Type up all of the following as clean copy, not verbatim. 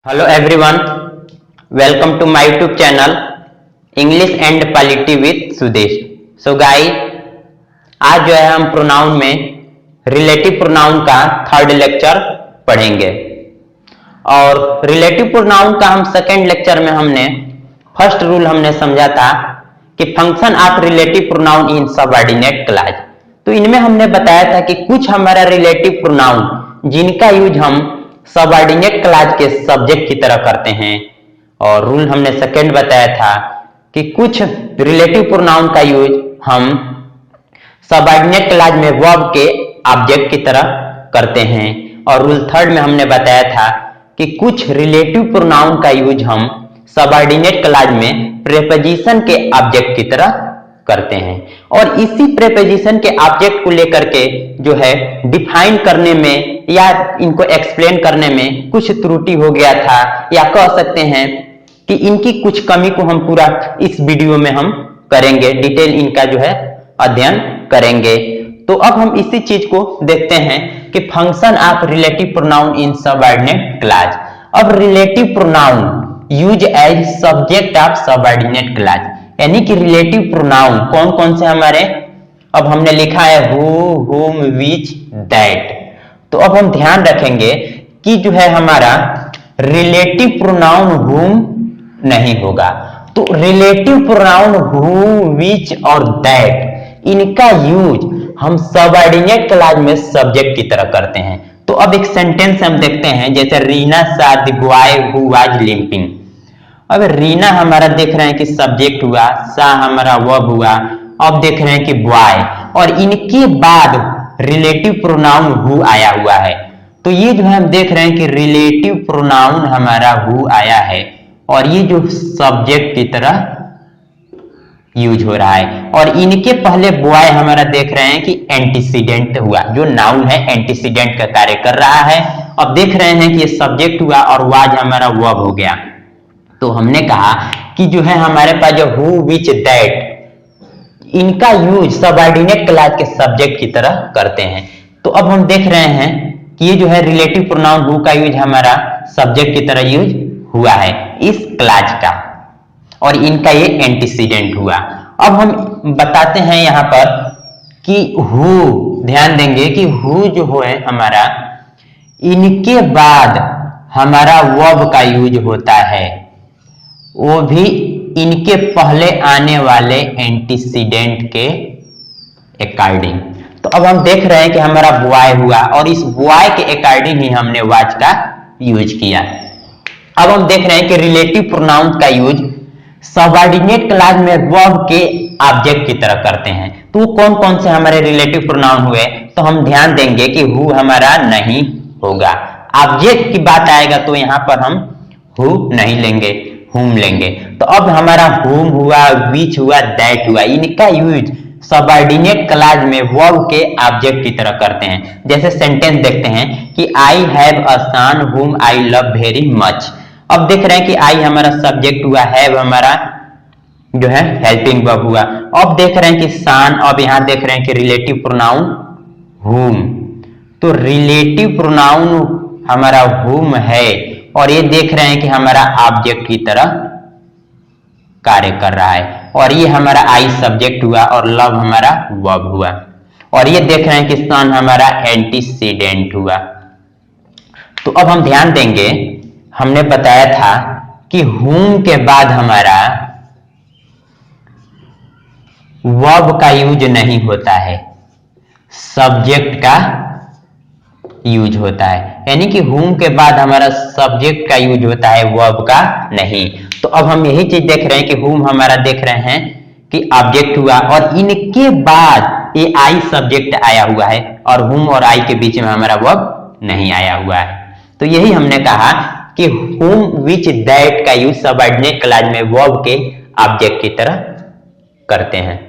Hello everyone, welcome to my YouTube channel English and polity with Sudesh. So guys, आज जो है हम pronoun में रिलेटिव प्रोनाउन का थर्ड लेक्चर पढ़ेंगे और रिलेटिव प्रोनाउन का हम सेकेंड लेक्चर में हमने फर्स्ट रूल हमने समझा था कि function of relative pronoun in subordinate clause. तो इनमें हमने बताया था कि कुछ हमारा रिलेटिव प्रोनाउन जिनका यूज हम सबऑर्डिनेट क्लॉज के सब्जेक्ट की तरह करते हैं, और रूल हमने सेकंड बताया था कि कुछ रिलेटिव प्रोनाउन का यूज हम सबऑर्डिनेट क्लॉज में वर्ब के ऑब्जेक्ट की तरह करते हैं, और रूल थर्ड में हमने बताया था कि कुछ रिलेटिव प्रोनाउन का यूज हम सबऑर्डिनेट क्लॉज में प्रीपोजिशन के ऑब्जेक्ट की तरह करते हैं। और इसी प्रीपोजिशन के ऑब्जेक्ट को लेकर के जो है डिफाइन करने में या इनको एक्सप्लेन करने में कुछ त्रुटि हो गया था, या कह सकते हैं कि इनकी कुछ कमी को हम पूरा इस वीडियो में हम करेंगे, डिटेल इनका जो है अध्ययन करेंगे। तो अब हम इसी चीज को देखते हैं कि function of relative pronoun in subordinate clause. अब relative pronoun use as subject of subordinate clause, यानी कि रिलेटिव प्रोनाउन कौन कौन से हमारे, अब हमने लिखा है हु, हुम, विच, दैट। तो अब हम ध्यान रखेंगे कि जो है हमारा रिलेटिव प्रोनाउन हुम नहीं होगा। तो रिलेटिव प्रोनाउन हु, विच और दैट, इनका यूज हम सबऑर्डिनेट क्लॉज में सब्जेक्ट की तरह करते हैं। तो अब एक सेंटेंस हम देखते हैं, जैसे रीना सा the boy who was limping. अब रीना हमारा देख रहे हैं कि सब्जेक्ट हुआ, सा हमारा वर्ब हुआ, अब देख रहे हैं कि बॉय, और इनके बाद रिलेटिव प्रोनाउन हु आया हुआ है। तो ये जो है हम देख रहे हैं कि रिलेटिव प्रोनाउन हमारा हु आया है, और ये जो सब्जेक्ट की तरह यूज हो रहा है, और इनके पहले बॉय हमारा देख रहे हैं कि एंटीसीडेंट हुआ, जो नाउन है एंटीसीडेंट का कार्य कर रहा है। अब देख रहे हैं कि ये सब्जेक्ट हुआ और वाज हमारा वर्ब हो गया। तो हमने कहा कि जो है हमारे पास जो हु, विच, दैट, इनका यूज सबऑर्डिनेट क्लॉज के सब्जेक्ट की तरह करते हैं। तो अब हम देख रहे हैं कि ये जो है रिलेटिव प्रोनाउन हु का यूज हमारा सब्जेक्ट की तरह यूज हुआ है इस क्लॉज का, और इनका ये एंटीसीडेंट हुआ। अब हम बताते हैं यहां पर कि हु, ध्यान देंगे कि हु जो है हमारा, इनके बाद हमारा वर्ब का यूज होता है, वो भी इनके पहले आने वाले एंटीसीडेंट के अकॉर्डिंग। तो अब हम देख रहे हैं कि हमारा बॉय हुआ, और इस बॉय के अकॉर्डिंग ही हमने वाज का यूज किया। अब हम देख रहे हैं कि रिलेटिव प्रोनाउन का यूज सबऑर्डिनेट क्लॉज में वर्ब के ऑब्जेक्ट की तरह करते हैं। तो कौन कौन से हमारे रिलेटिव प्रोनाउन हुए, तो हम ध्यान देंगे कि हु हमारा नहीं होगा। ऑब्जेक्ट की बात आएगा तो यहां पर हम हु नहीं लेंगे, हुम लेंगे। तो अब हमारा हुम हुआ, विच हुआ, दैट हुआ, इनका यूज सबऑर्डिनेट क्लॉज में वर्ब के ऑब्जेक्ट की तरह करते हैं। जैसे सेंटेंस देखते हैं कि आई हैव अ सन हुम आई लव वेरी मच। अब देख रहे हैं कि आई हमारा सब्जेक्ट हुआ, हैव हमारा जो है हेल्पिंग वर्ब हुआ। अब देख रहे हैं कि सन, अब यहां देख रहे हैं कि रिलेटिव प्रोनाउन हुम। तो रिलेटिव प्रोनाउन हमारा हुम है, और ये देख रहे हैं कि हमारा ऑब्जेक्ट की तरह कार्य कर रहा है, और ये हमारा आई सब्जेक्ट हुआ और लव हमारा वर्ब हुआ, और ये देख रहे हैं कि सन हमारा एंटीसीडेंट हुआ। तो अब हम ध्यान देंगे, हमने बताया था कि हुम के बाद हमारा वर्ब का यूज नहीं होता है, सब्जेक्ट का यूज होता है, यानी कि हुम के बाद हमारा सब्जेक्ट का यूज होता है, वर्ब का नहीं। तो अब हम यही चीज देख रहे हैं कि हुम हमारा देख रहे हैं कि ऑब्जेक्ट हुआ, और इनके बाद ये आई सब्जेक्ट आया हुआ है, और हुम और आई के बीच में हमारा वर्ब नहीं आया हुआ है। तो यही हमने कहा कि हुम, विच, दैट का यूज सबऑर्डिनेट क्लॉज में वर्ब के ऑब्जेक्ट की तरह करते हैं।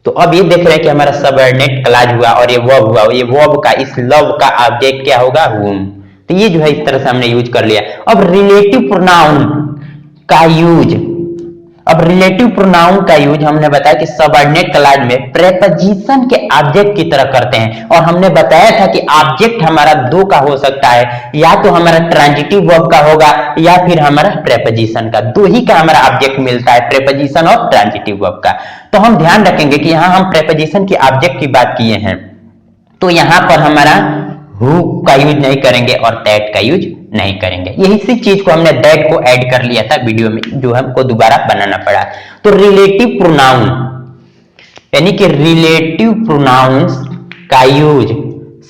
तो अब ये देख रहे हैं कि हमारा सबऑर्डिनेट क्लॉज हुआ और ये वर्ब हुआ, ये वर्ब का, इस लव का ऑब्जेक्ट क्या होगा, हुम। तो ये जो है इस तरह से हमने यूज कर लिया। अब रिलेटिव प्रोनाउन का यूज अब रिलेटिव प्रोनाउन का यूज हमने बताया कि सबऑर्डिनेट क्लॉज में प्रेपोजिशन के ऑब्जेक्ट की तरह करते हैं, और हमने बताया था कि ऑब्जेक्ट हमारा दो का हो सकता है, या तो हमारा ट्रांजिटिव वर्ब का होगा या फिर हमारा प्रेपोजिशन का, दो ही का हमारा ऑब्जेक्ट मिलता है, प्रेपोजिशन और ट्रांजिटिव वर्ब का। तो हम ध्यान रखेंगे कि यहाँ हम प्रेपोजिशन के ऑब्जेक्ट की बात किए हैं, तो यहाँ पर हमारा हु का यूज नहीं करेंगे और दैट का यूज नहीं करेंगे। यही सी चीज को हमने दैट को ऐड कर लिया था वीडियो में, जो हमको दोबारा बनाना पड़ा। तो रिलेटिव प्रोनाउन यानी कि रिलेटिव प्रोनाउंस का यूज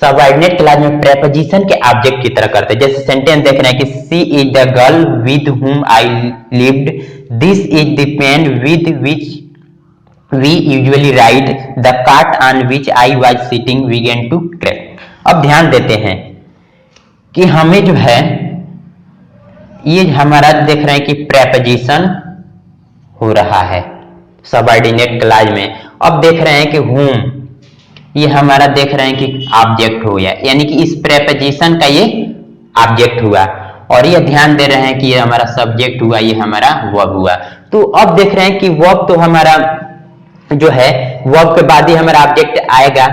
सबऑर्डिनेट क्लॉज में प्रेपोजिशन के ऑब्जेक्ट की तरह करते हैं। जैसे सेंटेंस देख रहे हैं कि she is the girl with whom I lived, this is the pen with which we usually write, the cart on which I was sitting began to crack. अब ध्यान देते हैं कि हमें जो है ये हमारा देख रहे हैं कि प्रेपोजिशन हो रहा है सबऑर्डिनेट क्लॉज में। अब देख रहे हैं कि whom, ये हमारा देख रहे हैं कि ऑब्जेक्ट हो गया, यानी कि इस प्रेपोजिशन का ये ऑब्जेक्ट हुआ, और ये ध्यान दे रहे हैं कि ये हमारा सब्जेक्ट हुआ, ये हमारा वर्ब हुआ। तो अब देख रहे हैं कि वर्ब तो हमारा जो है वर्ब के बाद ही हमारा ऑब्जेक्ट आएगा,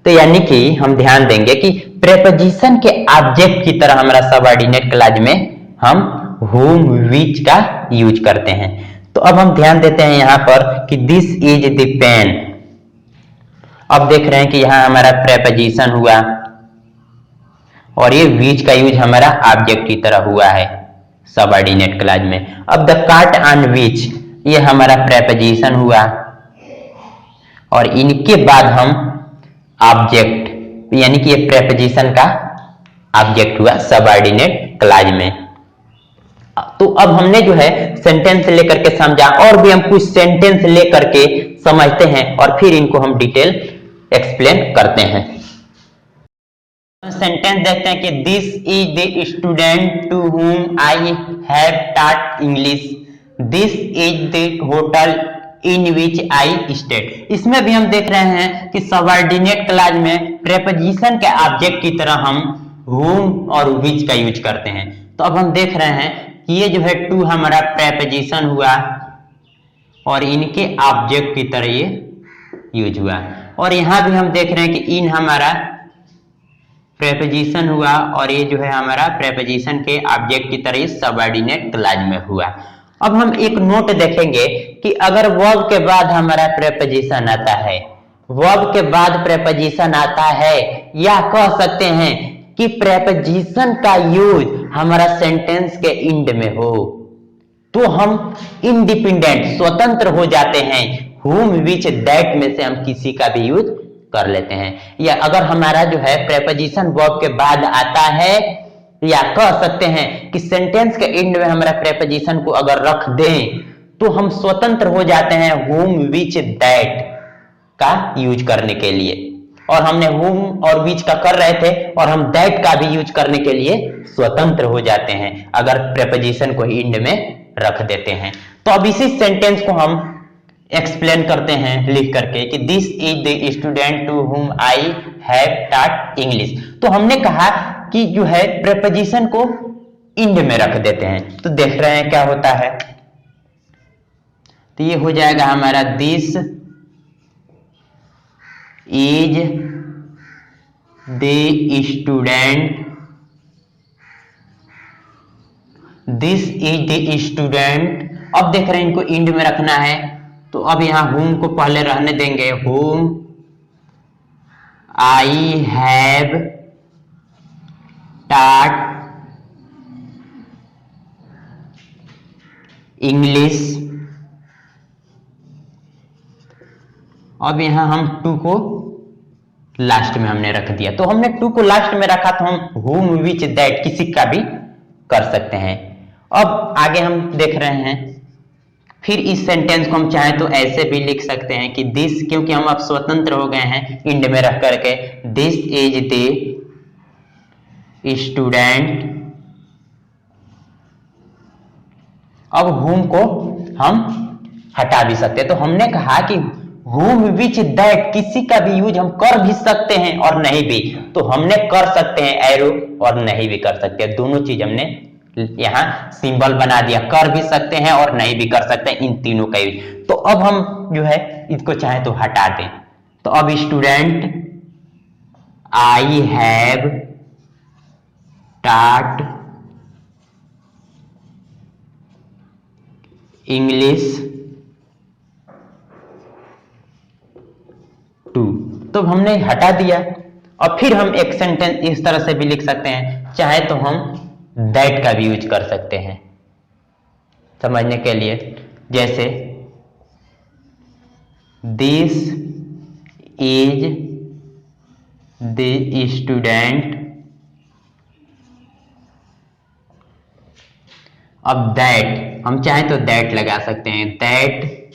तो यानी कि हम ध्यान देंगे कि प्रेपोजिशन के ऑब्जेक्ट की तरह हमारा सबऑर्डिनेट क्लॉज में हम whom which का यूज करते हैं। तो अब हम ध्यान देते हैं यहां पर कि दिस इज द पेन। अब देख रहे हैं कि यहां हमारा प्रेपोजिशन हुआ और ये which का यूज हमारा ऑब्जेक्ट की तरह हुआ है सबऑर्डिनेट क्लॉज में। अब द कार्ट ऑन which, ये हमारा प्रेपोजिशन हुआ और इनके बाद हम ऑब्जेक्ट यानी कि ये प्रेपोजिशन का ऑब्जेक्ट हुआ सबऑर्डिनेट क्लॉज में। तो अब हमने जो है सेंटेंस लेकर के समझा, और भी हम कुछ सेंटेंस लेकर के समझते हैं और फिर इनको हम डिटेल एक्सप्लेन करते हैं। सेंटेंस देखते हैं कि this is the student to whom I have taught English, this is the hotel in which I stayed. इसमें भी हम देख रहे हैं कि सबऑर्डिनेट क्लॉज में प्रेपोजिशन के ऑब्जेक्ट की तरह हम whom और which का यूज करते हैं। तो अब हम देख रहे हैं कि ये जो है टू हमारा प्रेपोजिशन हुआ और इनके ऑब्जेक्ट की तरह ये यूज हुआ, और यहां भी हम देख रहे हैं कि इन हमारा प्रेपोजिशन हुआ और ये जो है हमारा प्रेपोजिशन के ऑब्जेक्ट की तरह सबऑर्डिनेट क्लॉज में हुआ। अब हम एक नोट देखेंगे कि अगर वर्ब के बाद हमारा प्रेपोजिशन आता है, वर्ब के बाद प्रेपोजिशन आता है, या कह सकते हैं कि प्रेपोजिशन का यूज हमारा सेंटेंस के एंड में हो, तो हम इंडिपेंडेंट स्वतंत्र हो जाते हैं। whom which that में से हम किसी का भी यूज कर लेते हैं। या अगर हमारा जो है प्रेपोजिशन वर्ब के बाद आता है, या कह सकते हैं कि सेंटेंस के एंड में हमारा प्रेपोजिशन को अगर रख दें तो हम स्वतंत्र हो जाते हैं whom which that का यूज करने के लिए। और हमने whom और which का कर रहे थे और हम that का भी यूज करने के लिए स्वतंत्र हो जाते हैं अगर प्रेपोजिशन को एंड में रख देते हैं। तो अब इसी सेंटेंस को हम एक्सप्लेन करते हैं लिख करके कि this is the student to whom I have taught English. तो हमने कहा कि जो है प्रेपोजिशन को एंड में रख देते हैं, तो देख रहे हैं क्या होता है। तो ये हो जाएगा हमारा this is the student, this is the student. अब देख रहे हैं इनको एंड में रखना है, तो अब यहां whom को पहले रहने देंगे, whom I have taught English। अब यहां हम टू को लास्ट में हमने रख दिया, तो हमने टू को लास्ट में रखा तो हम whom which that किसी का भी कर सकते हैं। अब आगे हम देख रहे हैं, फिर इस सेंटेंस को हम चाहें तो ऐसे भी लिख सकते हैं कि दिस, क्योंकि हम अब स्वतंत्र हो गए हैं एंड में रख करके, दिस इज द स्टूडेंट। अब whom को हम हटा भी सकते हैं, तो हमने कहा कि whom which that किसी का भी यूज हम कर भी सकते हैं और नहीं भी, तो हमने कर सकते हैं एरो और नहीं भी कर सकते हैं, दोनों चीज हमने यहाँ सिंबल बना दिया, कर भी सकते हैं और नहीं भी कर सकते हैं, इन तीनों का यूज। तो अब हम जो है इसको चाहे तो हटा दें। तो अब student I have taught English to, तो हमने हटा दिया। और फिर हम एक सेंटेंस इस तरह से भी लिख सकते हैं, चाहे तो हम दैट का भी यूज कर सकते हैं समझने के लिए। जैसे दिस इज द स्टूडेंट, अब दैट हम चाहें तो दैट लगा सकते हैं, that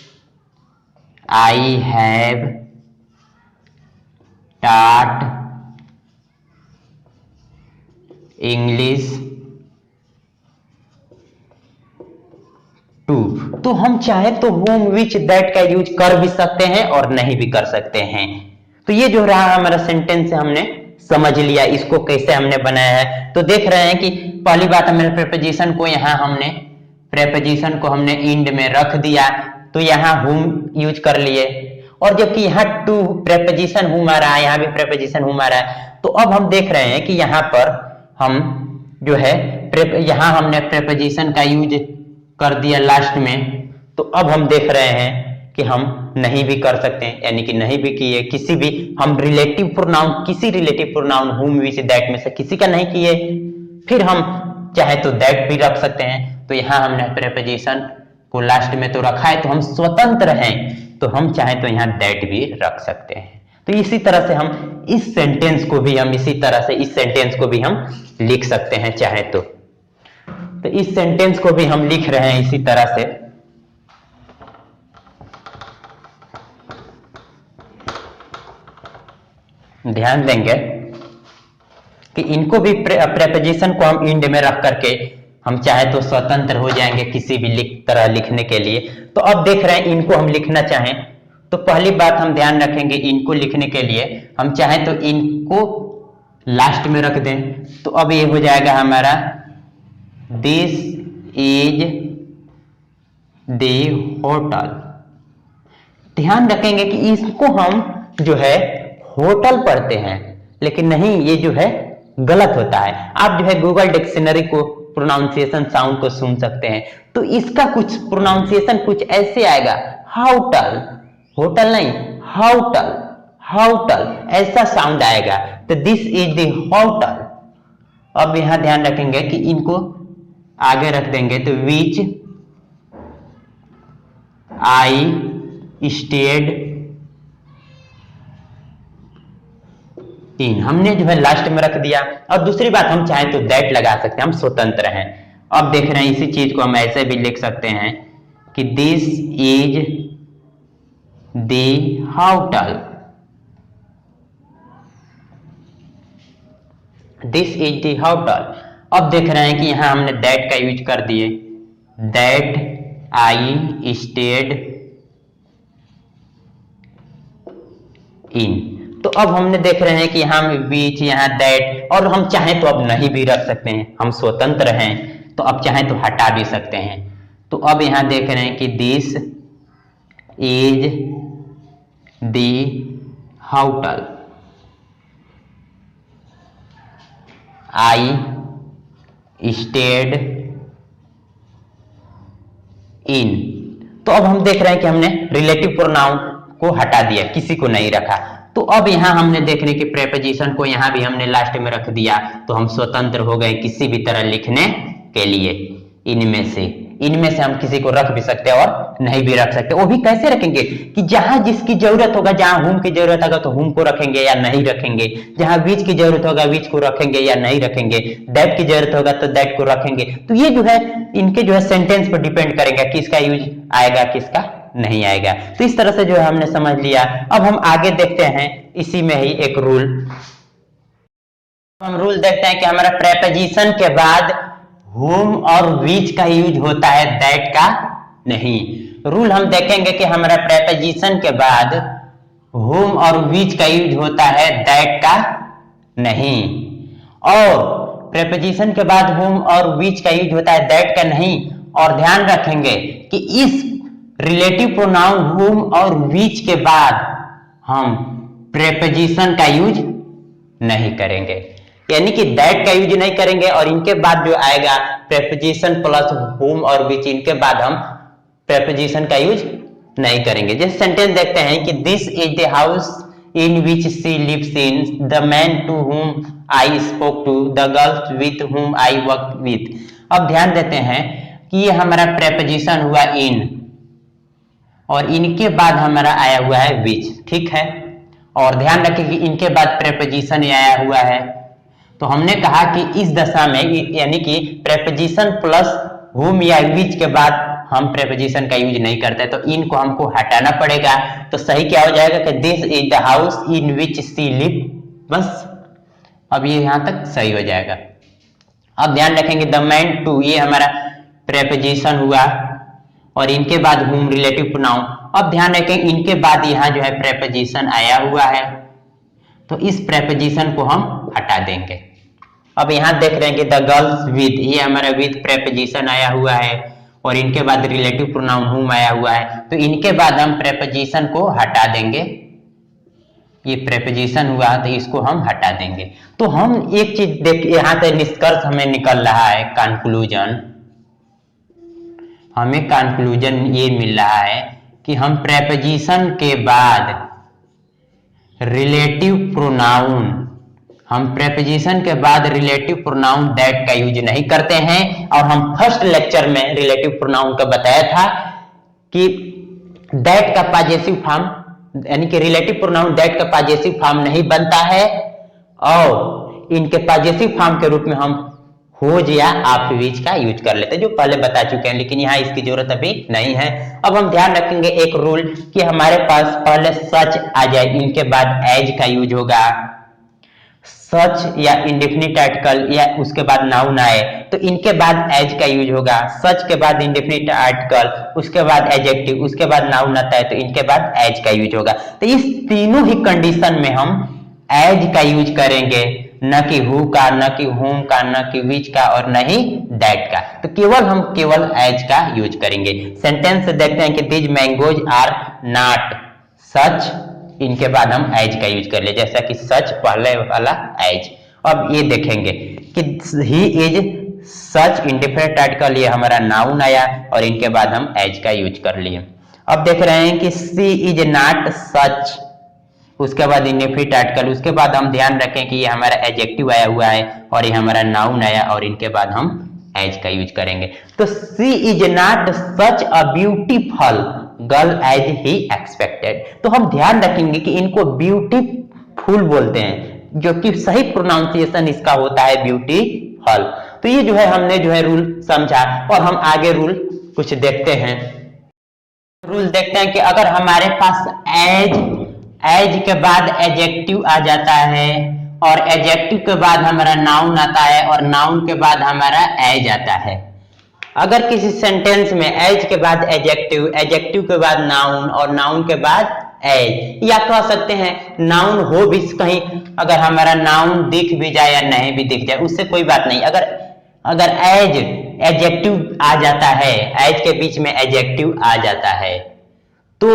I have taught English to. तो हम चाहे तो होम विच दैट का यूज कर भी सकते हैं और नहीं भी कर सकते हैं। तो ये जो रहा हमारा सेंटेंस हमने समझ लिया, इसको कैसे हमने बनाया है। तो देख रहे हैं कि पहली बात हमारे प्रेपोजिशन को यहाँ हमने प्रेपोजिशन को हमने इंड में रख दिया, तो यहाँ हुम यूज कर लिए। और जबकि यहाँ टू प्रेपोजिशन हुम आ रहा है, यहाँ भी प्रेपोजिशन हुम आ रहा है। तो अब हम देख रहे हैं कि यहाँ पर हम जो है यहाँ हमने प्रेपोजिशन का यूज कर दिया लास्ट में। तो अब हम देख रहे हैं कि हम नहीं भी कर सकते हैं, यानी कि नहीं भी किए, किसी भी हम रिलेटिव प्रोनाउन, किसी रिलेटिव प्रोनाउन हुम विच दैट में से किसी का नहीं किए। फिर हम चाहे तो दैट भी रख सकते हैं। तो यहाँ हमने प्रेपोजिशन को लास्ट में तो रखा है, तो हम स्वतंत्र हैं, तो हम चाहे तो यहाँ दैट भी रख सकते हैं। तो इसी तरह से हम इस सेंटेंस को भी हम इसी तरह से इस सेंटेंस को भी हम लिख सकते हैं चाहे तो। तो इस सेंटेंस को भी हम लिख रहे हैं इसी तरह से। ध्यान देंगे कि इनको भी प्रेपोजिशन को हम इंड में रख करके हम चाहे तो स्वतंत्र हो जाएंगे किसी भी तरह लिखने के लिए। तो अब देख रहे हैं इनको हम लिखना चाहें तो पहली बात हम ध्यान रखेंगे, इनको लिखने के लिए हम चाहें तो इनको लास्ट में रख दें। तो अब ये हो जाएगा हमारा दिस इज द होटल। ध्यान रखेंगे कि इसको हम जो है होटल पढ़ते हैं, लेकिन नहीं, ये जो है गलत होता है। आप जो है गूगल डिक्शनरी को प्रोनाउंसिएशन साउंड को सुन सकते हैं, तो इसका कुछ प्रोनाउंसिएशन कुछ ऐसे आएगा, हाउटल, होटल नहीं, हाउटल, हाउटल, ऐसा साउंड आएगा। तो दिस इज द होटल। अब यहां ध्यान रखेंगे कि इनको आगे रख देंगे, तो विच आई स्टेड इन, हमने जो है लास्ट में रख दिया। और दूसरी बात हम चाहें तो दैट लगा सकते हैं, हम स्वतंत्र हैं। अब देख रहे हैं इसी चीज को हम ऐसे भी लिख सकते हैं कि this is the hotel, this is the hotel. अब देख रहे हैं कि यहां हमने दैट का यूज कर दिए, दैट आई स्टेड इन। तो अब हमने देख रहे हैं कि यहाँ बीच, यहाँ दैट, और हम चाहें तो अब नहीं भी रख सकते हैं, हम स्वतंत्र हैं, तो अब चाहें तो हटा भी सकते हैं। तो अब यहाँ देख रहे हैं कि this is the hotel, I stayed in. तो अब हम देख रहे हैं कि हमने रिलेटिव प्रोनाउन को हटा दिया, किसी को नहीं रखा। तो अब यहां हमने देख रहे कि प्रेपोजिशन को यहां भी हमने लास्ट में रख दिया, तो हम स्वतंत्र हो गए किसी भी तरह लिखने के लिए। इनमें से हम किसी को रख भी सकते हैं और नहीं भी रख सकते। वो भी कैसे रखेंगे कि जहां जिसकी जरूरत होगा, जहां हुम की जरूरत होगा तो हुम को रखेंगे या नहीं रखेंगे, जहां विच की जरूरत होगा विच को रखेंगे या नहीं रखेंगे, दैट की जरूरत होगा तो दैट को रखेंगे। तो ये जो है इनके जो है सेंटेंस पर डिपेंड करेगा किसका यूज आएगा किसका नहीं आएगा। तो इस तरह से जो है हमने समझ लिया। अब हम आगे देखते हैं इसी में ही एक रूल। हम रूल देखते हैं कि हमारा प्रेपोजिशन के बाद whom और which का यूज होता है, that का नहीं। रूल हम देखेंगे कि हमारा प्रेपोजिशन के बाद whom और which का यूज होता है, that का नहीं। और प्रेपोजिशन के बाद whom और which का यूज होता है, that का नहीं। और ध्यान रखेंगे कि इस रिलेटिव प्रोनाउन whom और which के बाद हम प्रेपोजिशन का यूज नहीं करेंगे, यानी कि that का यूज नहीं करेंगे और इनके बाद जो आएगा प्रेपोजिशन प्लस whom और which, इनके बाद हम प्रेपोजिशन का यूज नहीं करेंगे। जैसे सेंटेंस देखते हैं कि this is the house in which she lives in, the man to whom I spoke to, the girls with whom I work with. अब ध्यान देते हैं कि ये हमारा प्रेपोजिशन हुआ इन और इनके बाद हमारा आया हुआ है विच, ठीक है। और ध्यान रखें कि इनके बाद प्रेपोजिशन आया हुआ है, तो हमने कहा कि इस दशा में यानी कि प्रेपोजिशन प्लस whom या विच के बाद हम प्रेपोजिशन का यूज नहीं करते, तो इनको हमको हटाना पड़ेगा। तो सही क्या हो जाएगा कि this is the house in which she live, बस अब ये यहां तक सही हो जाएगा। अब ध्यान रखेंगे द मैन टू, ये हमारा प्रेपोजिशन हुआ और इनके बाद whom रिलेटिव प्रोनाउन। अब ध्यान रखें इनके बाद यहाँ जो है प्रेपोजिशन आया हुआ है, तो इस प्रेपोजिशन को हम हटा देंगे। अब यहाँ देख रहे हैं कि द गर्ल्स विद, ये हमारा विद प्रेपोजिशन आया हुआ है और इनके बाद रिलेटिव प्रोनाउन whom आया हुआ है, तो इनके बाद हम प्रेपोजिशन को हटा देंगे। ये प्रेपोजिशन हुआ तो इसको हम हटा देंगे। तो हम एक चीज देख, यहाँ से निष्कर्ष हमें निकल रहा है, कंक्लूजन, हमें कंक्लूजन ये मिल रहा है कि हम प्रेपोजिशन के बाद रिलेटिव प्रोनाउन, हम प्रेपोजिशन के बाद रिलेटिव प्रोनाउन दैट का यूज नहीं करते हैं। और हम फर्स्ट लेक्चर में रिलेटिव प्रोनाउन का बताया था कि दैट का पॉजेसिव फॉर्म, यानी कि रिलेटिव प्रोनाउन दैट का पॉजेसिव फॉर्म नहीं बनता है और इनके पॉजेसिव फॉर्म के रूप में हम होज या आफ्टर विच का यूज कर लेते हैं, जो पहले बता चुके हैं, लेकिन यहाँ इसकी जरूरत अभी नहीं है। अब हम ध्यान रखेंगे एक रूल कि हमारे पास पहले सच आ जाए, इनके बाद एज का यूज होगा। सच या इंडेफिनिट आर्टिकल या उसके बाद नाउन आए तो इनके बाद एज का यूज होगा। सच के बाद इंडेफिनिट आर्टिकल, उसके बाद एडजेक्टिव, उसके बाद नाउन आता है तो इनके बाद एज का यूज होगा। तो इस तीनों ही कंडीशन में हम एज का यूज करेंगे, न कि हु का, न कि whom का, न कि which का और न ही that का। तो केवल एज का यूज करेंगे। सेंटेंस से देखते हैं कि these mangoes are not such, इनके बाद हम एज का यूज कर ले, जैसा कि सच पहले वाला एज। अब ये देखेंगे कि he is such indifferent article, ये हमारा नाउन आया और इनके बाद हम एज का यूज कर लिए। अब देख रहे हैं कि सी इज नॉट सच, उसके बाद इंडेफिनिट आर्टिकल, उसके बाद हम ध्यान रखें कि ये हमारा एडजेक्टिव आया हुआ है और ये हमारा नाउन आया और इनके बाद हम एज का यूज करेंगे। तो she is not such a beautiful girl as he expected. तो हम ध्यान रखेंगे कि इनको ब्यूटीफुल बोलते हैं, जो कि सही प्रोनाउंसिएशन इसका होता है ब्यूटीफुल। तो ये जो है हमने जो है रूल समझा और हम आगे रूल कुछ देखते हैं। रूल देखते हैं कि अगर हमारे पास एज के बाद एडजेक्टिव आ जाता है और एडजेक्टिव के बाद हमारा नाउन आता है और नाउन के बाद हमारा एज आता है। अगर किसी सेंटेंस में एज के बाद एडजेक्टिव, एडजेक्टिव के बाद नाउन और नाउन के बाद एज, या कह सकते हैं नाउन हो भी कहीं, अगर हमारा नाउन दिख भी जाए या नहीं भी दिख जाए उससे कोई बात नहीं। अगर एज एडजेक्टिव आ जाता है, एज के बीच में एडजेक्टिव आ जाता है तो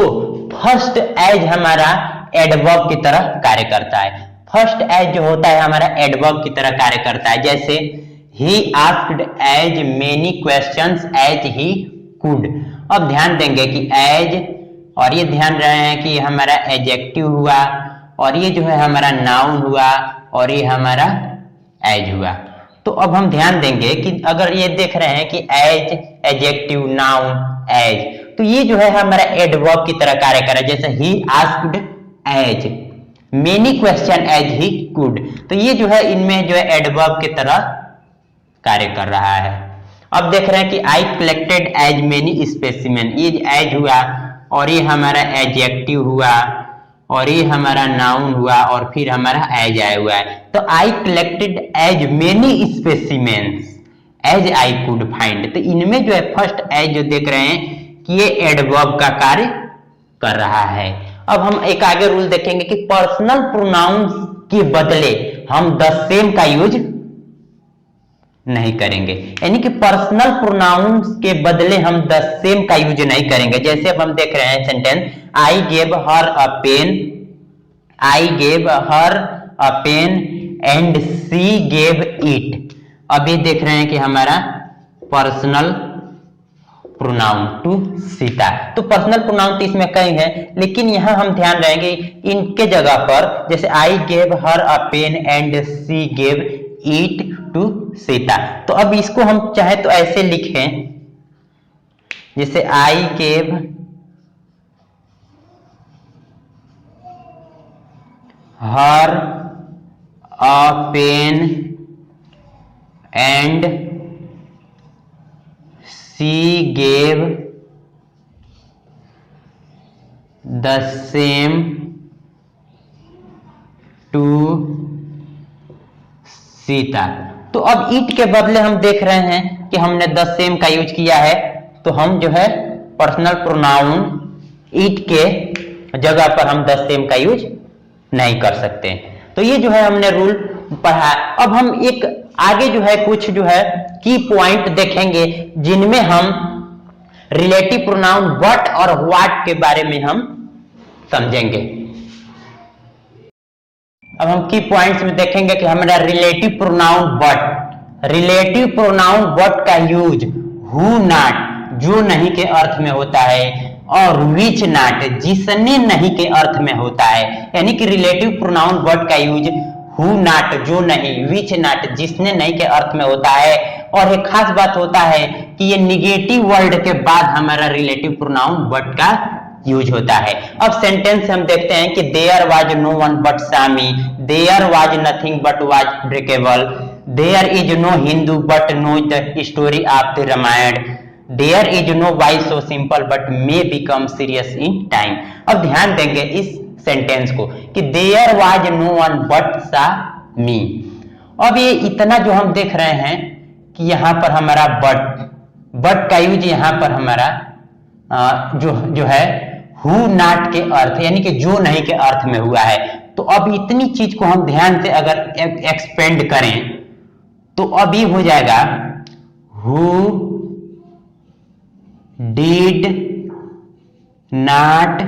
फर्स्ट एज हमारा एडवर्ब की तरह कार्य करता है। फर्स्ट एज जो होता है हमारा एडवर्ब की तरह कार्य करता है। जैसे he asked as many questions as he could। अब ध्यान देंगे कि एज, और ये ध्यान रहे हैं कि हमारा एडजेक्टिव हुआ और ये जो है हमारा नाउन हुआ और ये हमारा एज हुआ। तो अब हम ध्यान देंगे कि अगर ये देख रहे हैं कि एज, एडजेक्टिव, नाउन, एज, तो ये जो है हमारा एडवर्ब की तरह कार्य कर रहा है। जैसे he asked as many questions as he could, तो ये जो है इनमें जो है एडवर्ब की तरह कार्य कर रहा है। अब देख रहे हैं कि I collected as many specimen, ये एज हुआ और ये हमारा एडजेक्टिव हुआ और ये हमारा नाउन हुआ और फिर हमारा एज आया हुआ है। तो I collected as many specimens as I could find। तो इनमें जो है फर्स्ट एज जो देख रहे हैं कि ये एडवर्ब का कार्य कर रहा है। अब हम एक आगे रूल देखेंगे कि पर्सनल प्रोनाउंस के बदले हम द सेम का यूज नहीं करेंगे। यानी कि पर्सनल प्रोनाउन के बदले हम द सेम का यूज नहीं करेंगे। जैसे अब हम देख रहे हैं sentence, I gave her a pen, I gave her a pen and she gave it. अब ये देख रहे हैं कि हमारा पर्सनल प्रोनाउन टू सीता, तो पर्सनल प्रोनाउन तो इसमें कई है, लेकिन यहां हम ध्यान रहेंगे इनके जगह पर, जैसे I gave her a pen and she gave it to Sita. तो अब इसको हम चाहे तो ऐसे लिखें, जैसे I gave her a pen and she gave the same to Sita. तो अब इट के बदले हम देख रहे हैं कि हमने द सेम का यूज किया है, तो हम जो है पर्सनल प्रोनाउन इट के जगह पर हम द सेम का यूज नहीं कर सकते। तो ये जो है हमने रूल पढ़ा। अब हम एक आगे जो है कुछ जो है की पॉइंट देखेंगे जिनमें हम रिलेटिव प्रोनाउन व्हाट और व्हाट के बारे में हम समझेंगे। अब हम की पॉइंट्स में देखेंगे कि हमारा relative pronoun what, relative pronoun what का यूज हु नॉट जो नहीं के अर्थ में होता है, और विच नॉट जिसने नहीं के अर्थ में होता है। यानी कि रिलेटिव प्रोनाउन व्हाट का यूज हु नॉट जो नहीं, विच नॉट जिसने नहीं के अर्थ में होता है। और एक खास बात होता है कि ये निगेटिव वर्ड के बाद हमारा रिलेटिव प्रोनाउन व्हाट का यूज होता है। अब सेंटेंस हम देखते हैं कि there was no one but Sami, there was nothing but was breakable, there is no Hindu but no the story of the Ramayana, there is no why so simple but may become serious in time. अब ध्यान देंगे इस sentence को कि there was no one but Sami. अब ये इतना जो हम देख रहे हैं कि यहां पर हमारा बट का यूज यहां पर हमारा जो है हु नॉट के अर्थ यानी कि जो नहीं के अर्थ में हुआ है। तो अब इतनी चीज को हम ध्यान से अगर एक्सपेंड करें तो अब ये हो जाएगा who did not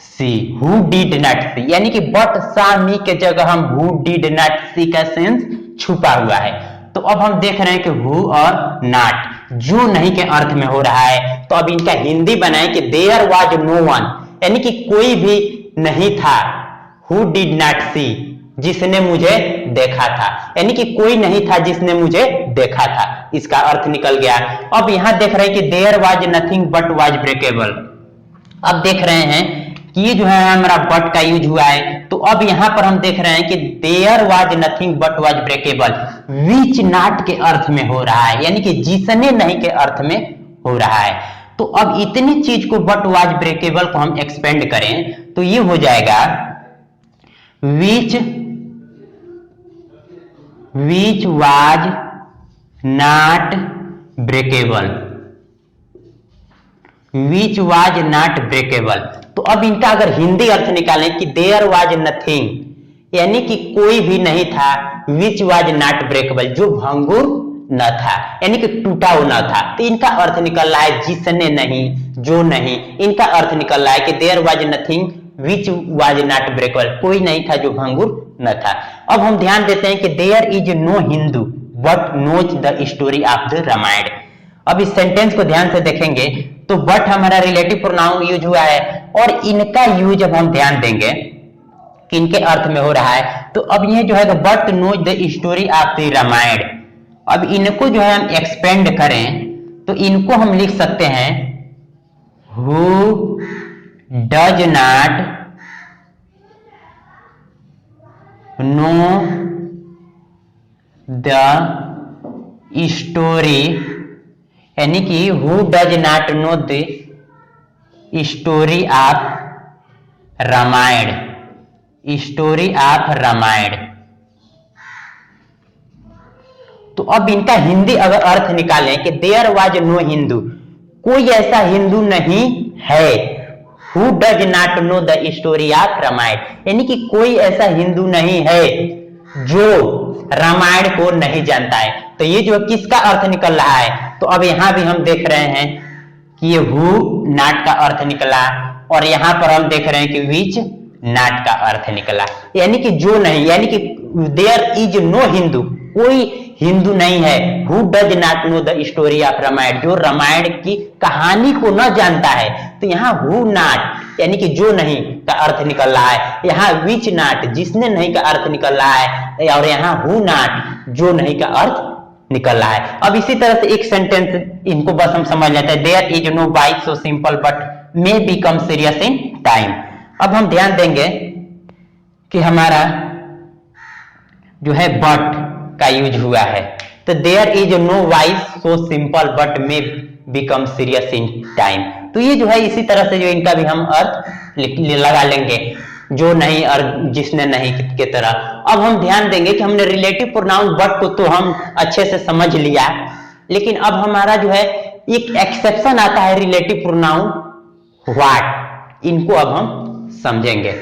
see, who did not see, यानी कि बट सा मी के जगह हम हु डिड नॉट सी का सेंस छुपा हुआ है। तो अब हम देख रहे हैं कि हु और नॉट जो नहीं के अर्थ में हो रहा है। तो अब इनका हिंदी बनाए कि देयर वाज नो वन, यानी कि कोई भी नहीं था, हु डिड नॉट सी जिसने मुझे देखा था, यानी कि कोई नहीं था जिसने मुझे देखा था, इसका अर्थ निकल गया। अब यहां देख रहे हैं कि there was nothing but was breakable. अब देख रहे हैं कि ये जो है हमारा बट का यूज हुआ है। तो अब यहां पर हम देख रहे हैं कि there was nothing but was breakable which not के अर्थ में हो रहा है, यानी कि जिसने नहीं के अर्थ में हो रहा है। तो अब इतनी चीज को बट वाज ब्रेकेबल को हम एक्सपेंड करें तो ये हो जाएगा विच was not breakable, which was not breakable. तो अब इनका अगर हिंदी अर्थ निकालें कि देयर वाज नथिंग, यानी कि कोई भी नहीं था, विच वाज नॉट ब्रेकेबल जो भंगुर न था, यानी कि टूटा हुआ न था। तो इनका अर्थ निकल रहा है जिसने नहीं, जो नहीं। इनका अर्थ निकल रहा है कि there was nothing which was not breakable, कोई नहीं था जो भंगुर न था। अब हम ध्यान देते हैं कि there is no Hindu but knows the story of the Ramayana. अब इस सेंटेंस को ध्यान से देखेंगे तो बट हमारा रिलेटिव प्रोनाउन यूज हुआ है, और इनका यूज अब हम ध्यान देंगे कि इनके अर्थ में हो रहा है। तो अब ये जो है but knows the story of the Ramayana. अब इनको जो है हम एक्सपेंड करें तो इनको हम लिख सकते हैं who does not know the story, यानी कि who does not know the story of Ramayana, story of Ramayana. तो अब इनका हिंदी अगर अर्थ निकालें कि देयर वाज नो हिंदू, कोई ऐसा हिंदू नहीं है, who does not know the story of Ramayana, यानी कि कोई ऐसा हिंदू नहीं है जो रामायण को नहीं जानता है। तो ये जो किसका अर्थ निकल रहा है, तो अब यहाँ भी हम देख रहे हैं कि ये हु नॉट का अर्थ निकला, और यहाँ पर हम देख रहे हैं कि विच नॉट का अर्थ निकला, यानी कि जो नहीं, यानी कि देयर इज नो हिंदू, कोई हिंदू नहीं है, who does not know the story of Ramayana, जो रामायण की कहानी को न जानता है। तो यहाँ हु नॉट यानी कि जो नहीं का अर्थ निकल रहा है, यहाँ विच नॉट जिसने नहीं का अर्थ निकल रहा है, और यहाँ हु नॉट जो नहीं का अर्थ निकल रहा है। अब इसी तरह से एक सेंटेंस इनको बस हम समझ लेते हैं, there is no vice so simple but may become serious in time. अब हम ध्यान देंगे कि हमारा जो है बट का यूज हुआ है, तो there is no vice so simple but may become serious in time. तो ये जो है इसी तरह से जो इनका भी हम अर्थ लगा लेंगे, जो नहीं और जिसने नहीं के तरह। अब हम ध्यान देंगे कि हमने रिलेटिव प्रोनाउन बट को तो हम अच्छे से समझ लिया, लेकिन अब हमारा जो है एक एक्सेप्शन आता है रिलेटिव प्रोनाउन व्हाट, इनको अब हम समझेंगे।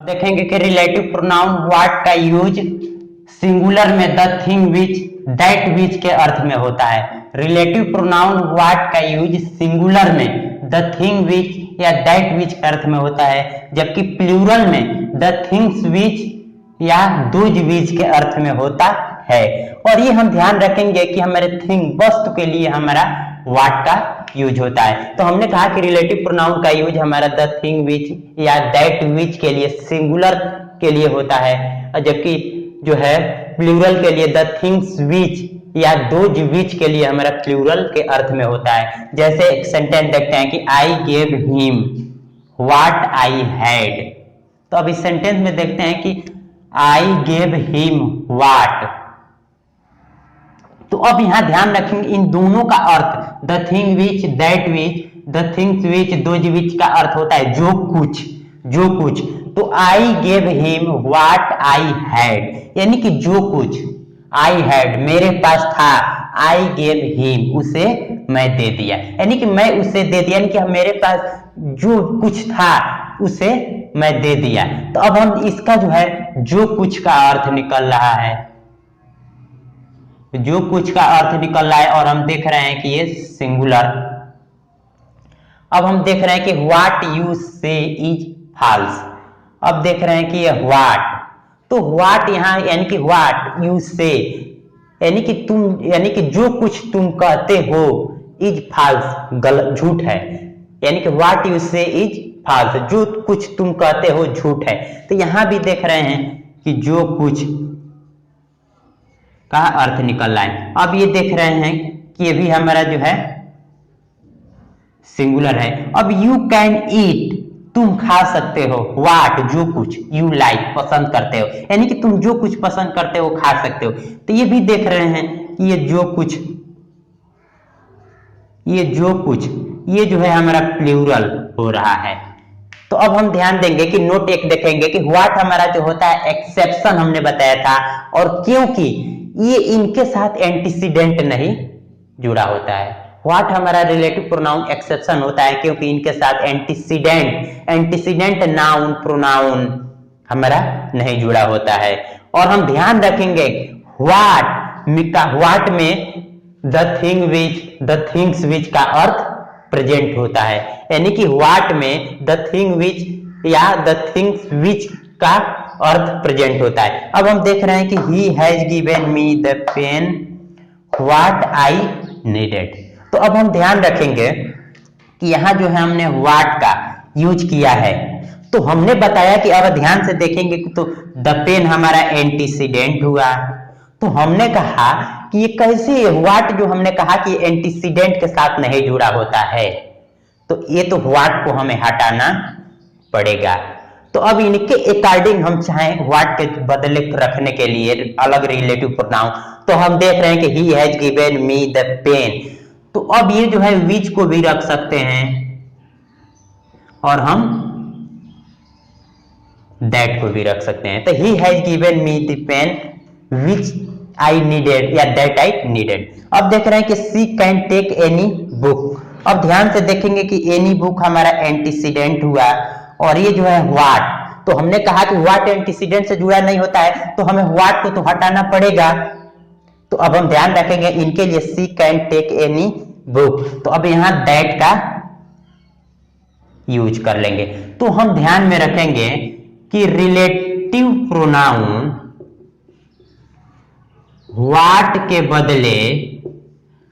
देखेंगे कि रिलेटिव प्रोनाउन व्हाट का यूज सिंगुलर में the thing which that which के अर्थ में होता है। रिलेटिव प्रोनाउन व्हाट का यूज सिंगुलर में द थिंग विच या दैट विच के अर्थ में होता है, जबकि प्लूरल में द थिंग्स विच या दोज विच के अर्थ में होता है। और ये हम ध्यान रखेंगे कि हमारे थिंग वस्तु के लिए हमारा व्हाट का यूज होता है। तो हमने कहा कि रिलेटिव प्रोनाउन का यूज हमारा द थिंग विच या दैट विच के लिए सिंगुलर के लिए होता है, और जबकि जो है प्लूरल के लिए द थिंग्स विच या दोज विच के लिए हमारा प्लूरल के अर्थ में होता है। जैसे एक सेंटेंस देखते हैं कि I gave him what I had. तो अब इस सेंटेंस में देखते हैं कि आई गेव हिम व्हाट, तो अब यहां ध्यान रखेंगे इन दोनों का earth the thing which that which, the things which those which का अर्थ होता है जो कुछ, जो कुछ। तो I gave him what I had, यानी कि जो कुछ आई हैड मेरे पास था, आई गेव हिम उसे मैं दे दिया, यानी कि मैं उसे दे दिया, यानी कि मेरे पास जो कुछ था उसे मैं दे दिया। तो अब हम इसका जो है जो कुछ का अर्थ निकल रहा है, जो कुछ का अर्थ निकल रहा है, और हम देख रहे हैं कि ये सिंगुलर। अब हम देख रहे हैं कि व्हाट यू से इज फॉल्स। अब देख रहे हैं कि ये व्हाट, तो व्हाट यहाँ यानी कि व्हाट यू से यानी कि तुम, यानी कि जो कुछ तुम कहते हो, इज फॉल्स गलत झूठ है, यानी कि व्हाट यू से इज फॉल्स, जो कुछ तुम कहते हो झूठ है। तो यहां भी देख रहे हैं कि जो कुछ का अर्थ निकल रहा है। अब ये देख रहे हैं कि ये भी हमारा जो है सिंगुलर है। अब यू कैन ईट तुम खा सकते हो, व्हाट जो कुछ, यू लाइक पसंद करते हो, यानी कि तुम जो कुछ पसंद करते हो खा सकते हो। तो ये भी देख रहे हैं कि ये जो कुछ, ये जो कुछ, ये जो है हमारा प्लूरल हो रहा है। तो अब हम ध्यान देंगे कि नोट एक देखेंगे कि व्हाट हमारा जो होता है एक्सेप्शन हमने बताया था, और क्योंकि ये इनके साथ एंटीसीडेंट नहीं जुड़ा होता है। व्हाट हमारा रिलेटिव प्रोनाउन एक्सेप्शन होता है क्योंकि इनके साथ एंटीसीडेंट नाउन प्रोनाउन हमारा नहीं जुड़ा होता है। और हम ध्यान रखेंगे व्हाट में the thing which the things which का अर्थ प्रेजेंट होता है, यानी कि व्हाट में द थिंग विच या द थिंग्स विच का अर्थ प्रेजेंट होता है। अब हम देख रहे हैं कि he has given me the pen what I needed. तो अब हम ध्यान रखेंगे कि यहां जो है हमने व्हाट का यूज किया है, तो हमने बताया कि अब ध्यान से देखेंगे तो द पेन हमारा एंटीसीडेंट हुआ। तो हमने कहा कि ये कैसे व्हाट जो हमने कहा कि एंटीसीडेंट के साथ नहीं जुड़ा होता है, तो ये तो व्हाट को हमें हटाना पड़ेगा। तो अब इनके अकॉर्डिंग हम चाहें व्हाट के बदले रखने के लिए अलग रिलेटिव प्रोनाउन, तो हम देख रहे हैं कि he has given me the pen. तो अब ये जो है विच को भी रख सकते हैं और हम दैट को भी रख सकते हैं। तो he has given me the pen which I needed या दैट आई नीडेड। अब देख रहे हैं कि she can take any book. अब ध्यान से देखेंगे कि एनी बुक हमारा एंटीसीडेंट हुआ, और ये जो है व्हाट, तो हमने कहा कि व्हाट एंटीसीडेंट से जुड़ा नहीं होता है, तो हमें व्हाट को तो हटाना पड़ेगा। तो अब हम ध्यान रखेंगे इनके लिए she can take any book, तो अब यहां दैट का यूज कर लेंगे। तो हम ध्यान में रखेंगे कि रिलेटिव प्रोनाउन व्हाट के बदले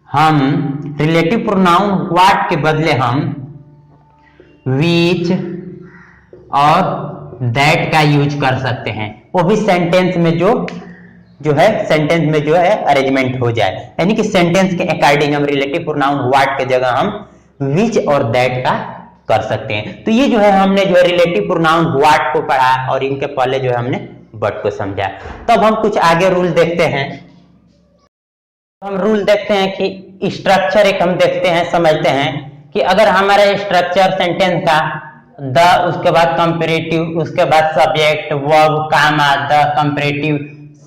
हम रिलेटिव प्रोनाउन व्हाट के बदले हम विच और दैट का यूज कर सकते हैं, वो भी सेंटेंस में जो है सेंटेंस में जो है अरेंजमेंट हो जाए, यानी कि सेंटेंस के अकॉर्डिंग हम रिलेटिव प्रोनाउन व्हाट के जगह हम विच और दैट का कर सकते हैं। तो ये जो है हमने जो है रिलेटिव प्रोनाउन व्हाट को पढ़ा और इनके पहले जो है हमने बट को समझा। तब हम कुछ आगे रूल देखते हैं। हम रूल देखते हैं कि स्ट्रक्चर एक हम देखते हैं, समझते हैं कि अगर हमारा स्ट्रक्चर सेंटेंस का द, उसके बाद कंपैरेटिव, उसके बाद subject verb comma the comparative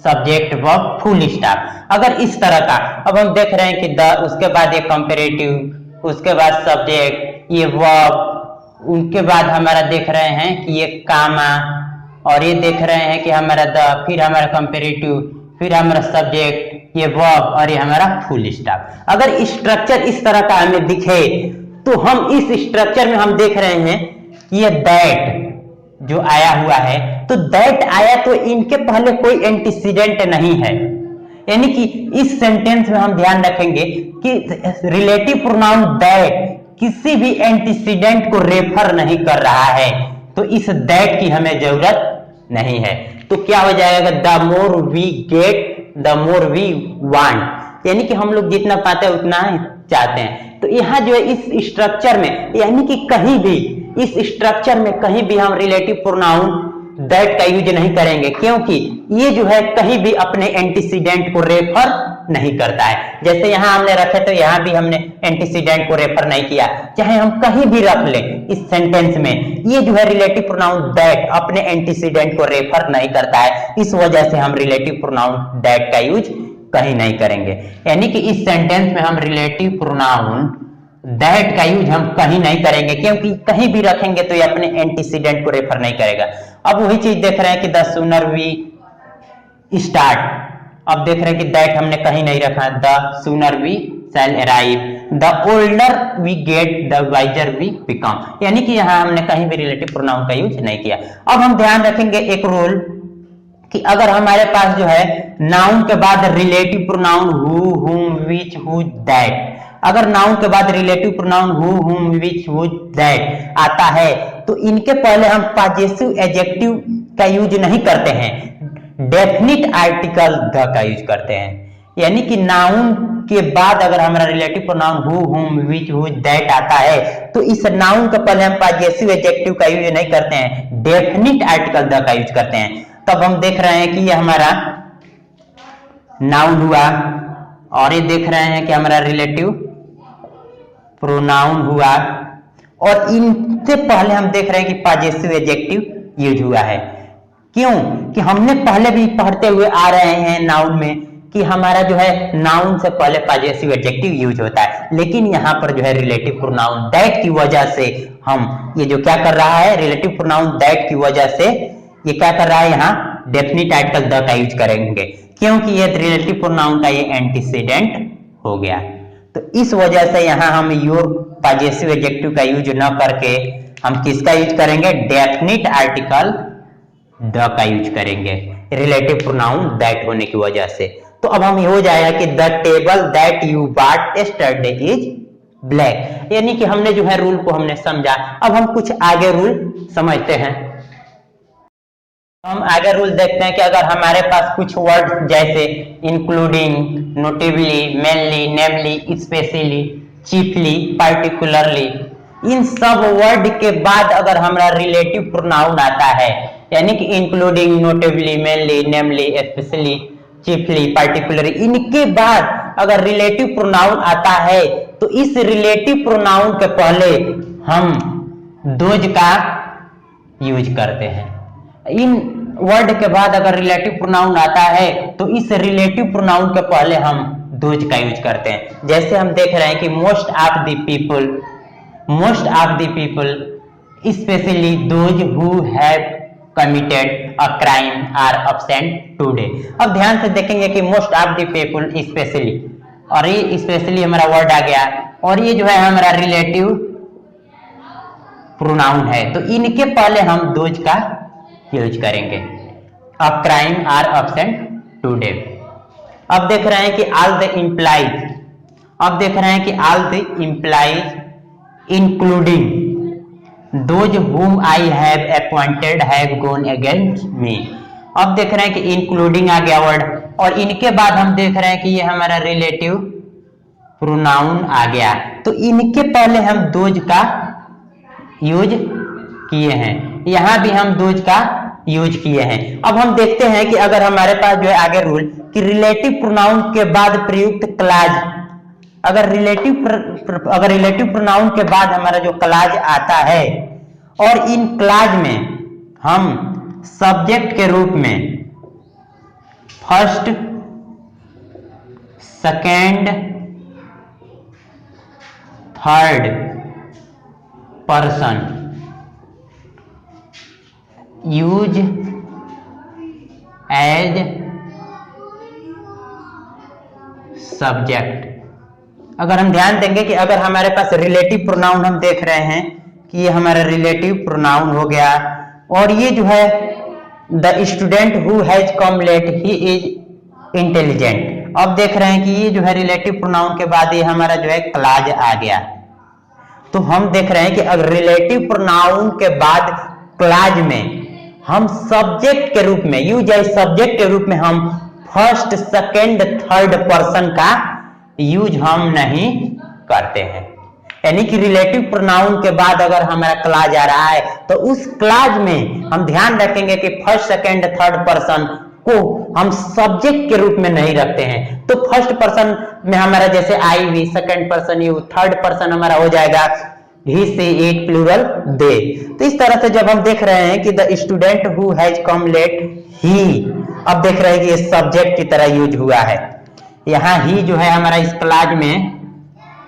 subject verb full stop, अगर इस तरह का, अब हम देख रहे हैं कि द, उसके बाद ये कंपैरेटिव, उसके बाद सब्जेक्ट, ये वर्ब, उनके बाद हमारा देख रहे हैं कि ये कामा, और ये देख रहे हैं कि हमारा द, फिर हमारा कंपैरेटिव, फिर हमारा सब्जेक्ट, ये वर्ब और ये हमारा फुल स्टॉप। अगर स्ट्रक्चर इस तरह का हमें दिखे तो हम इस स्ट्रक्चर में हम देख रहे हैं कि ये दैट जो आया हुआ है, तो दैट आया तो इनके पहले कोई एंटीसीडेंट नहीं है, यानी कि इस सेंटेंस में हम ध्यान रखेंगे कि रिलेटिव प्रोनाउन दैट किसी भी एंटीसीडेंट को रेफर नहीं कर रहा है, तो इस दैट की हमें जरूरत नहीं है। तो क्या हो जाएगा, the more we get the more we want, यानी कि हम लोग जितना पाते हैं उतना चाहते हैं। तो यहाँ जो है इस स्ट्रक्चर में, यानी कि कहीं भी इस स्ट्रक्चर में कहीं भी हम रिलेटिव प्रोनाउन दैट का यूज नहीं करेंगे, क्योंकि ये जो है कहीं भी अपने एंटीसीडेंट को रेफर नहीं करता है। जैसे यहां हमने रखे तो यहां भी हमने एंटीसीडेंट को रेफर नहीं किया, चाहे हम कहीं भी रख लें इस सेंटेंस में, ये जो है रिलेटिव प्रोनाउन दैट अपने एंटीसीडेंट को रेफर नहीं करता है, इस वजह से हम रिलेटिव प्रोनाउन दैट का यूज कहीं नहीं करेंगे। यानी कि इस सेंटेंस में हम रिलेटिव प्रोनाउन दैट का यूज हम कहीं नहीं करेंगे, क्योंकि कहीं भी रखेंगे तो ये अपने एंटीसीडेंट को रेफर नहीं करेगा। अब वही चीज देख रहे हैं कि द सूनर वी स्टार्ट, अब देख रहे हैं कि दैट हमने कहीं नहीं रखा, the sooner we shall arrive, the older we get the wiser we become, यानी कि यहां हमने कहीं भी रिलेटिव प्रोनाउन का यूज नहीं किया। अब हम ध्यान रखेंगे एक रूल कि अगर हमारे पास जो है नाउन के बाद रिलेटिव प्रोनाउन हु, हुम, विच, हुज, दैट, अगर नाउन के बाद रिलेटिव प्रोनाउन हु, हुम, विच, हुज, दैट आता है तो इनके पहले हम पॉजेसिव एडजेक्टिव का यूज नहीं करते हैं, डेफिनिट आर्टिकल द का यूज करते हैं। यानी कि नाउन के बाद अगर हमारा रिलेटिव प्रोनाउन हु, हुम, विच, हुज, दैट आता है तो इस नाउन के पहले हम पॉजेसिव एडजेक्टिव का यूज नहीं करते हैं, डेफिनिट आर्टिकल द का यूज करते हैं। तब हम देख रहे हैं कि ये हमारा नाउन हुआ और ये देख रहे हैं कि हमारा रिलेटिव प्रोनाउन हुआ, और इनसे पहले हम देख रहे हैं कि पॉजेसिव एडजेक्टिव यूज हुआ है। क्यों कि हमने पहले भी पढ़ते हुए आ रहे हैं नाउन में कि हमारा जो है नाउन से पहले पॉजेसिव एडजेक्टिव यूज होता है, लेकिन यहाँ पर जो है रिलेटिव प्रोनाउन दैट की वजह से हम ये जो क्या कर रहा है, रिलेटिव प्रोनाउन दैट की वजह से ये क्या कर रहा है, यहाँ डेफिनिट आर्टिकल द का यूज करेंगे, क्योंकि ये रिलेटिव प्रोनाउन का ये एंटीसीडेंट हो गया। तो इस वजह से यहाँ हम योर पॉजेसिव एडजेक्टिव का यूज न करके हम किसका यूज करेंगे, डेफिनिट आर्टिकल द का यूज करेंगे रिलेटिव प्रोनाउन दैट होने की वजह से। तो अब हम हो जाएगा कि the table that you bought yesterday is black, यानी कि हमने जो है रूल को हमने समझा। अब हम कुछ आगे रूल समझते हैं। हम आगे रूल देखते हैं कि अगर हमारे पास कुछ वर्ड जैसे इंक्लूडिंग, नोटेबली, मेनली, नेमली, स्पेशली, चीफली, पार्टिकुलरली, इन सब वर्ड के बाद अगर हमारा रिलेटिव प्रोनाउन आता है, यानी कि इंक्लूडिंग, नोटेबली, मेनली, नेमली, स्पेशली, चीफली, पार्टिकुलरली, इनके बाद अगर रिलेटिव प्रोनाउन आता है तो इस रिलेटिव प्रोनाउन के पहले हम दोज का यूज करते हैं। इन वर्ड के बाद अगर रिलेटिव प्रोनाउन आता है तो इस रिलेटिव प्रोनाउन के पहले हम दोज का यूज करते हैं। जैसे हम देख रहे हैं कि most of the people, specially those who have committed a crime are absent today. अब ध्यान से देखेंगे कि most of the people specially, और ये स्पेशली हमारा वर्ड आ गया, और ये जो है हमारा रिलेटिव प्रोनाउन है, तो इनके पहले हम दोज का यूज करेंगे। A crime are absent today. अब देख रहे हैं कि ऑल द इम्प्लाइज, अब देख रहे हैं कि all the implies including those whom I have appointed have gone against me। अब देख रहे हैं कि इंक्लूडिंग आ गया वर्ड, और इनके बाद हम देख रहे हैं कि ये हमारा रिलेटिव प्रोनाउन आ गया, तो इनके पहले हम दोज का यूज किए हैं, यहां भी हम दोज का यूज किए हैं। अब हम देखते हैं कि अगर हमारे पास जो है आगे रूल कि रिलेटिव प्रोनाउन के बाद प्रयुक्त क्लाज, अगर रिलेटिव प्रोनाउन के बाद हमारा जो क्लाज आता है और इन क्लाज में हम सब्जेक्ट के रूप में first, second, third person use as subject, अगर हम ध्यान देंगे कि अगर हमारे पास रिलेटिव प्रोनाउन हम देख रहे हैं कि ये हमारा रिलेटिव प्रोनाउन हो गया, और ये जो है the student who has come late he is intelligent. अब देख रहे हैं कि ये जो है रिलेटिव प्रोनाउन के बाद ये हमारा जो है क्लाज आ गया, तो हम देख रहे हैं कि अगर रिलेटिव प्रोनाउन के बाद क्लाज में हम सब्जेक्ट के रूप में यूज एज सब्जेक्ट के रूप में हम फर्स्ट, सेकेंड, थर्ड पर्सन का यूज हम नहीं करते हैं। यानी कि रिलेटिव प्रोनाउन के बाद अगर हमारा क्लाज आ रहा है तो उस क्लाज में हम ध्यान रखेंगे कि फर्स्ट, सेकेंड, थर्ड पर्सन को हम सब्जेक्ट के रूप में नहीं रखते हैं। तो फर्स्ट पर्सन में हमारा जैसे I, we, second person you, third person हमारा हो जाएगा ही, सी, इट, प्लूरल दे। तो इस तरह से जब हम देख रहे हैं कि the student who has come late ही, अब देख रहे हैं कि ये सब्जेक्ट की तरह यूज हुआ है, यहाँ ही जो है हमारा इस क्लाज में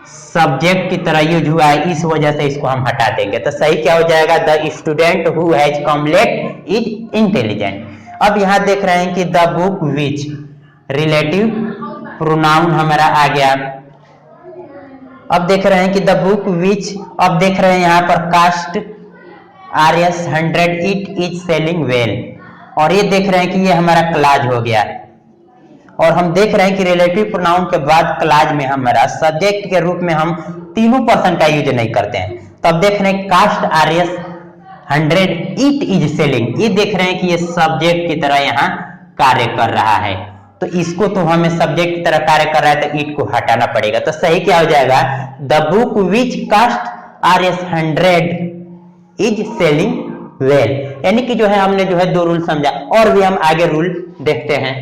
सब्जेक्ट की तरह यूज हुआ है, इस वजह से इसको हम हटा देंगे। तो सही क्या हो जाएगा, the student who has come late is intelligent. अब यहाँ देख रहे हैं कि the book which, relative pronoun हमारा आ गया। अब देख रहे हैं कि द बुक विच, अब देख रहे हैं यहाँ पर cost RS 100 it is selling well, और ये देख रहे हैं कि ये हमारा क्लाज हो गया, और हम देख रहे हैं कि रिलेटिव प्रोनाउन के बाद क्लाज में हमारा सब्जेक्ट के रूप में हम तीनों पर्सन का यूज नहीं करते हैं। तो अब देख रहे हैं cost RS 100 it is selling, ये देख रहे हैं कि ये सब्जेक्ट की तरह यहाँ कार्य कर रहा है, तो इसको तो हमें सब्जेक्ट की तरह कार्य कर रहा है तो इट को हटाना पड़ेगा। तो सही क्या हो जाएगा, the book which cost RS 100 is selling well. यानी कि जो है हमने जो है दो रूल समझा, और भी हम आगे रूल देखते हैं।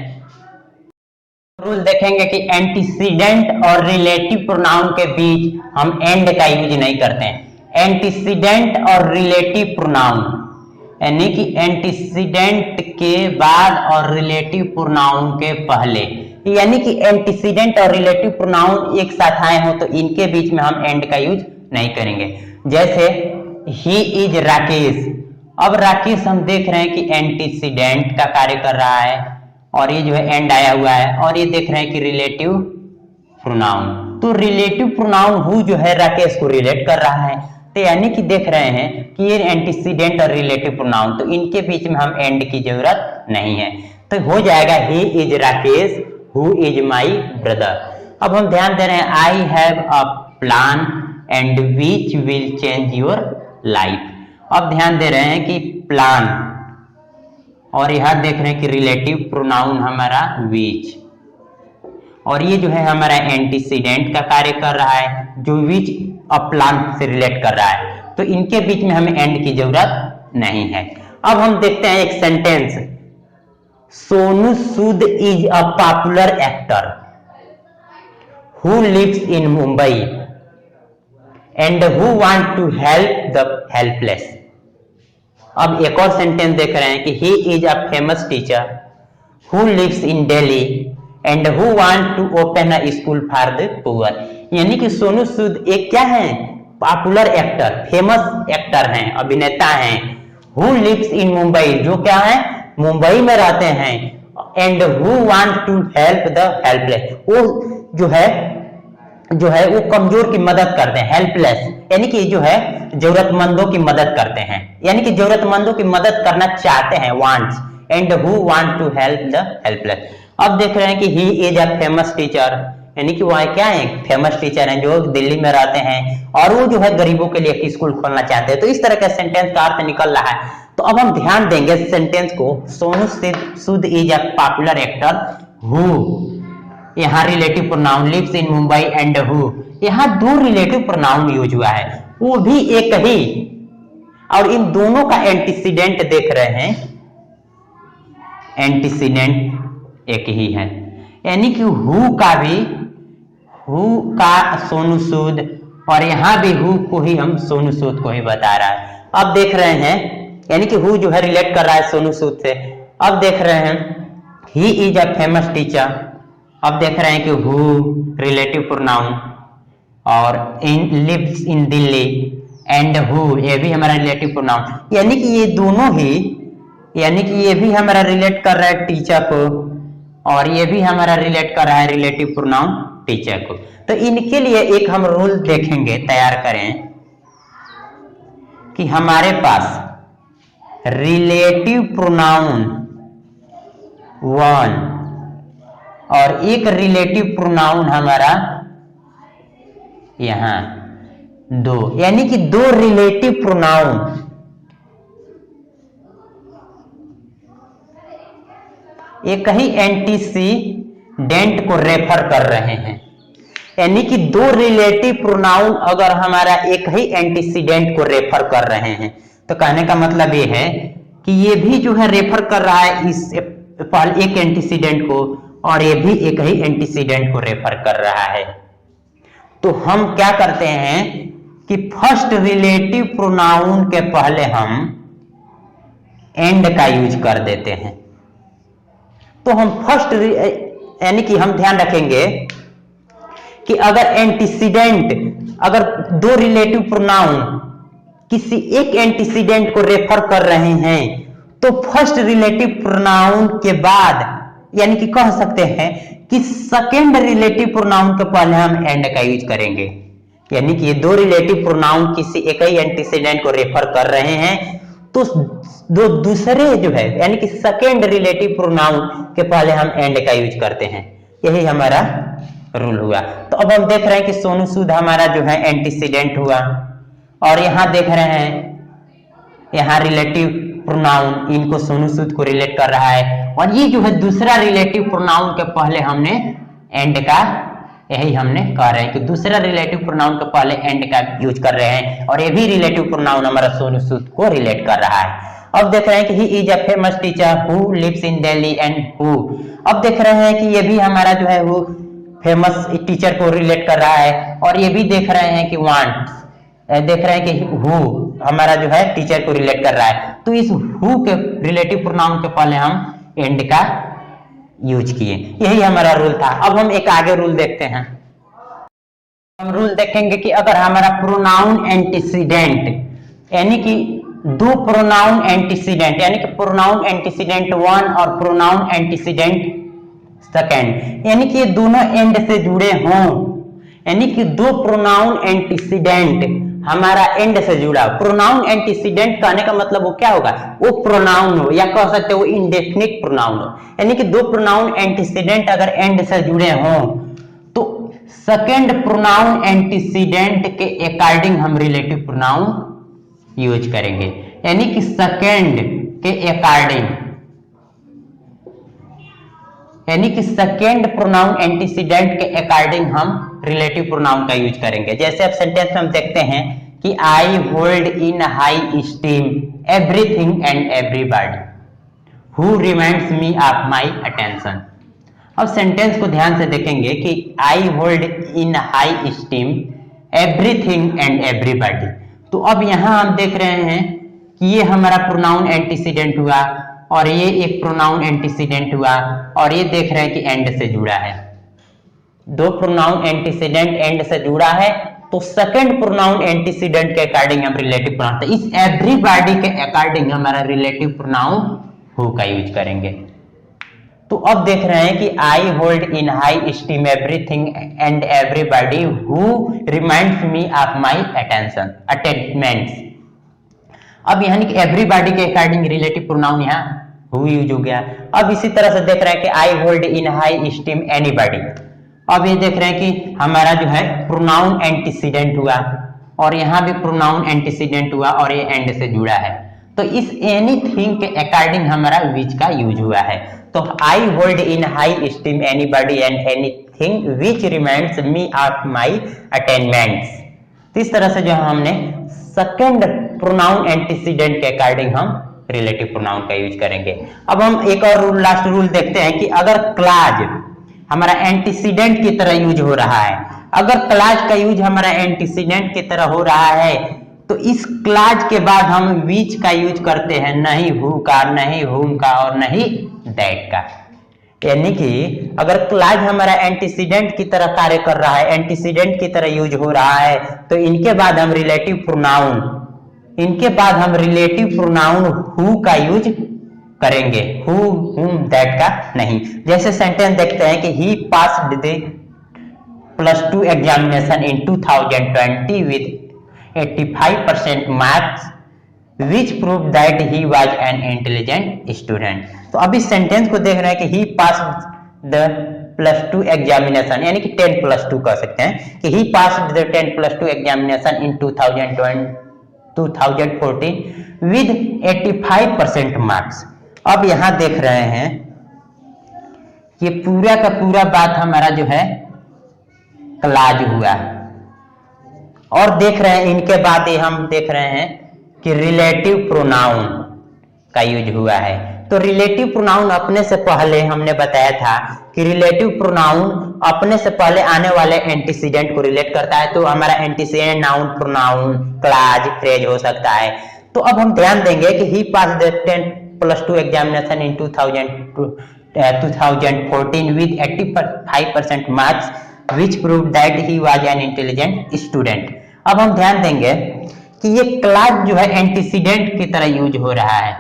रूल देखेंगे कि एंटीसीडेंट और रिलेटिव प्रोनाउन के बीच हम एंड का यूज नहीं करते हैं। एंटीसीडेंट और रिलेटिव प्रोनाउन, यानी कि एंटीसीडेंट के बाद और रिलेटिव प्रोनाउन के पहले, यानी कि एंटीसीडेंट और रिलेटिव प्रोनाउन एक साथ आए हो तो इनके बीच में हम एंड का यूज नहीं करेंगे। जैसे ही इज राकेश, अब राकेश हम देख रहे हैं कि एंटीसीडेंट का कार्य कर रहा है और ये जो है एंड आया हुआ है, और ये देख रहे हैं कि रिलेटिव प्रोनाउन, तो रिलेटिव प्रोनाउन हु जो है राकेश को रिलेट कर रहा है, तो यानी कि देख रहे हैं कि ये एंटीसीडेंट और रिलेटिव प्रोनाउन, तो इनके बीच में हम एंड की जरूरत नहीं है। तो हो जाएगा he is Rakesh who is my brother. अब हम ध्यान दे रहे हैं I have a plan and which will change your life. अब ध्यान दे रहे हैं कि प्लान, और यहां देख रहे हैं कि रिलेटिव प्रोनाउन हमारा विच, और ये जो है हमारा एंटीसीडेंट का कार्य कर रहा है जो विच अ प्लान से रिलेट कर रहा है, तो इनके बीच में हमें एंड की जरूरत नहीं है। अब हम देखते हैं एक sentence, Sonu Sood is a popular actor who lives in Mumbai and who want to help the helpless. अब एक और सेंटेंस देख रहे हैं कि he is a famous teacher who lives in Delhi and who want to open a school for the poor. यानी कि सोनू सूद एक क्या है, पॉपुलर एक्टर, फेमस एक्टर हैं, अभिनेता हैं, हु लिव्स इन मुंबई, जो क्या है मुंबई में रहते हैं, and who want to help the helpless, वो जो है वो कमजोर की मदद करते हैं, हेल्पलेस यानी कि जो है जरूरतमंदों की मदद करते हैं, यानी कि जरूरतमंदों की मदद करना चाहते हैं, wants, and who want to help the helpless. अब देख रहे हैं कि he is a famous teacher, यानी कि वह क्या है फेमस टीचर हैं जो दिल्ली में रहते हैं और वो जो है गरीबों के लिए एक स्कूल खोलना चाहते हैं। तो इस तरह का सेंटेंस का अर्थ निकल रहा है। तो अब हम ध्यान देंगे सेंटेंस को, Sonu Sood is a popular actor who, यहाँ relative pronoun lives in Mumbai and who, यहाँ दो रिलेटिव प्रोनाउन यूज हुआ है, वो भी एक ही, और इन दोनों का एंटीसीडेंट देख रहे हैं, एंटीसीडेंट एक ही है, यानी कि हु का सोनू सूद, और यहां भी हु को ही हम सोनू सूद को ही बता रहा है। अब देख रहे हैं यानी कि हु जो है रिलेट कर रहा है सोनू सूद से। अब देख रहे हैं he is a famous teacher, अब देख रहे हैं कि हु रिलेटिव प्रोनाउन, और इन lives in Delhi, and who ये भी हमारा रिलेटिव प्रोनाउन, यानी कि ये दोनों ही, यानी कि ये भी हमारा रिलेट कर रहा है टीचर को, और ये भी हमारा रिलेट कर रहा है रिलेटिव प्रोनाउन टीचर को। तो इनके लिए एक हम रूल देखेंगे, तैयार करें कि हमारे पास रिलेटिव प्रोनाउन वन और एक रिलेटिव प्रोनाउन हमारा यहां दो, यानी कि दो रिलेटिव प्रोनाउन, एक ही एंटीसीडेंट को रेफर कर रहे हैं, यानी कि दो रिलेटिव प्रोनाउन अगर हमारा एक ही एंटीसीडेंट को रेफर कर रहे हैं, तो कहने का मतलब ये है कि ये भी जो है रेफर कर रहा है इस एक एंटीसीडेंट को, और ये भी एक ही एंटीसीडेंट को रेफर कर रहा है। तो हम क्या करते हैं कि फर्स्ट रिलेटिव प्रोनाउन के पहले हम एंड का यूज कर देते हैं। तो हम फर्स्ट यानी कि हम ध्यान रखेंगे कि अगर एंटीसीडेंट, अगर दो रिलेटिव प्रोनाउन किसी एक एंटीसीडेंट को रेफर कर रहे हैं, तो फर्स्ट रिलेटिव प्रोनाउन के बाद, यानी कि कह सकते हैं कि सेकेंड रिलेटिव प्रोनाउन के पहले हम एंड का यूज करेंगे, यानी कि ये दो रिलेटिव प्रोनाउन किसी एक ही एंटीसीडेंट को रेफर कर रहे हैं, तो दो दूसरे जो है यानी कि सेकेंड रिलेटिव प्रोनाउन के पहले हम एंड का यूज करते हैं, यही हमारा रूल हुआ। तो अब हम देख रहे हैं कि सोनू सूद हमारा जो है एंटीसीडेंट हुआ, और यहां देख रहे हैं यहां रिलेटिव प्रोनाउन इनको सोनू सूद को रिलेट कर रहा है, और ये जो है दूसरा रिलेटिव प्रोनाउन के पहले हमने एंड का, यही हमने कह रहे हैं कि दूसरा रिलेटिव प्रोनाउन के पहले एंड का यूज कर रहे हैं, और ये भी रिलेटिव प्रोनाउन हमारा सोनू सूद को रिलेट कर रहा है। अब देख रहे हैं कि he is a famous teacher who lives in Delhi and who, अब देख रहे हैं कि ये भी हमारा जो है हु फेमस टीचर को रिलेट कर रहा है, और ये भी देख रहे हैं कि वांट, देख रहे हैं कि हु हमारा जो है टीचर को रिलेट कर रहा है। तो इस हु के रिलेटिव प्रोनाउन के पहले हम एंड का यूज किए, यही हमारा रूल था। अब हम एक आगे रूल देखते हैं। हम रूल देखेंगे कि अगर हमारा प्रोनाउन एंटीसीडेंट, यानी कि दो प्रोनाउन एंटीसीडेंट, यानी कि प्रोनाउन एंटीसीडेंट वन और प्रोनाउन एंटीसीडेंट सेकेंड, यानी कि ये दोनों एंड से जुड़े हों, यानी कि दो प्रोनाउन एंटीसीडेंट हमारा एंड से जुड़ा। प्रोनाउन एंटीसीडेंट कहने का मतलब वो क्या होगा, वो प्रोनाउन हो, या कह सकते हो इंडेफिनिट प्रोनाउन हो, यानी कि दो प्रोनाउन एंटीसीडेंट अगर एंड से जुड़े हों, तो सेकेंड प्रोनाउन एंटीसीडेंट के अकॉर्डिंग हम रिलेटिव प्रोनाउन यूज करेंगे, यानी कि सेकेंड के अकॉर्डिंग, यानी कि सेकेंड प्रोनाउन एंटीसीडेंट के अकॉर्डिंग हम रिलेटिव प्रोनाउन का यूज करेंगे। जैसे अब सेंटेंस में हम देखते हैं कि I hold in high esteem everything and everybody who reminds me of my attention. अब सेंटेंस को ध्यान से देखेंगे कि I hold in high esteem everything and everybody, तो अब यहां हम देख रहे हैं कि ये हमारा प्रोनाउन एंटीसीडेंट हुआ, और ये एक प्रोनाउन एंटीसीडेंट हुआ, और ये देख रहे हैं कि एंड से जुड़ा है। दो प्रोनाउन एंटीसीडेंट एंड से जुड़ा है, तो सेकंड प्रोनाउन एंटीसीडेंट के अकॉर्डिंग हम रिलेटिव प्रोनाउन, तो इस एवरीबॉडी के अकॉर्डिंग हमारा रिलेटिव प्रोनाउन हु का यूज करेंगे। तो अब देख रहे हैं कि I hold in high esteem everything and everybody who reminds me of my attainments. अब यानी कि एवरीबॉडी के अकॉर्डिंग रिलेटिव प्रोनाउन यहाँ हु यूज हो गया। अब इसी तरह से देख रहे हैं कि I hold in high steam anybody. अब ये देख रहे हैं कि हमारा जो है प्रोनाउन एंटीसीडेंट हुआ और यहाँ भी प्रोनाउन एंटीसीडेंट हुआ और ये एंड से जुड़ा है, तो इस एनीथिंग के अकॉर्डिंग हमारा विच का यूज हुआ है। तो आई hold in high steam anybody and anything which reminds me of my attainments. तो इस तरह से जो हमने सेकंड प्रोनाउन एंटीसीडेंट के अकॉर्डिंग हम रिलेटिव प्रोनाउन का यूज करेंगे। अब हम एक और रूल, लास्ट रूल देखते हैं कि अगर क्लाज हमारा एंटीसीडेंट की तरह यूज हो रहा है, अगर क्लाज का यूज हमारा एंटीसीडेंट की तरह हो रहा है, तो इस क्लाज के बाद हम विच का यूज करते हैं, नहीं हु का, नहीं हुम का और नहीं दैट का। यानी कि अगर क्लाज हमारा एंटीसीडेंट की तरह कार्य कर रहा है, एंटीसीडेंट की तरह यूज हो रहा है, तो इनके बाद हम रिलेटिव प्रोनाउन हु का यूज करेंगे, हु हुम दैट का नहीं। जैसे सेंटेंस देखते हैं कि he passed the +2 examination in 2020 with 85% marks which prove that he was an intelligent student. तो अब इस सेंटेंस को देख रहे हैं कि ही पास्ड द +2 एग्जामिनेशन, यानी कि 10+2 कह सकते हैं कि he passed the 10+2 examination in 2014 with 85% marks. अब यहां देख रहे हैं ये पूरा का पूरा बात हमारा जो है क्लाज हुआ, और देख रहे हैं इनके बाद हम देख रहे हैं कि रिलेटिव प्रोनाउन का यूज हुआ है। तो रिलेटिव प्रोनाउन अपने से पहले हमने बताया था कि रिलेटिव प्रोनाउन अपने से पहले आने वाले एंटीसीडेंट को रिलेट करता है, तो हमारा antecedent noun, pronoun, clause, phrase हो सकता है। तो अब हम ध्यान देंगे कि he pass the 10+2 examination in 2014 with 85% marks which prove that he was an intelligent student. अब हम ध्यान देंगे कि ये क्लाज जो है एंटीसीडेंट की तरह यूज हो रहा है,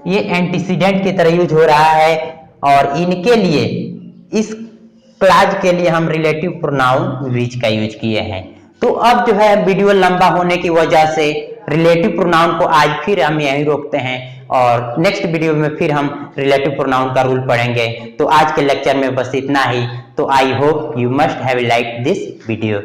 ये एंटीसीडेंट की तरह यूज हो रहा है, और इनके लिए, इस क्लाज के लिए हम रिलेटिव प्रोनाउन विच का यूज किए हैं। तो अब जो है वीडियो लंबा होने की वजह से रिलेटिव प्रोनाउन को आज फिर हम यहीं रोकते हैं, और नेक्स्ट वीडियो में फिर हम रिलेटिव प्रोनाउन का रूल पढ़ेंगे। तो आज के लेक्चर में बस इतना ही। तो I hope you must have like this video.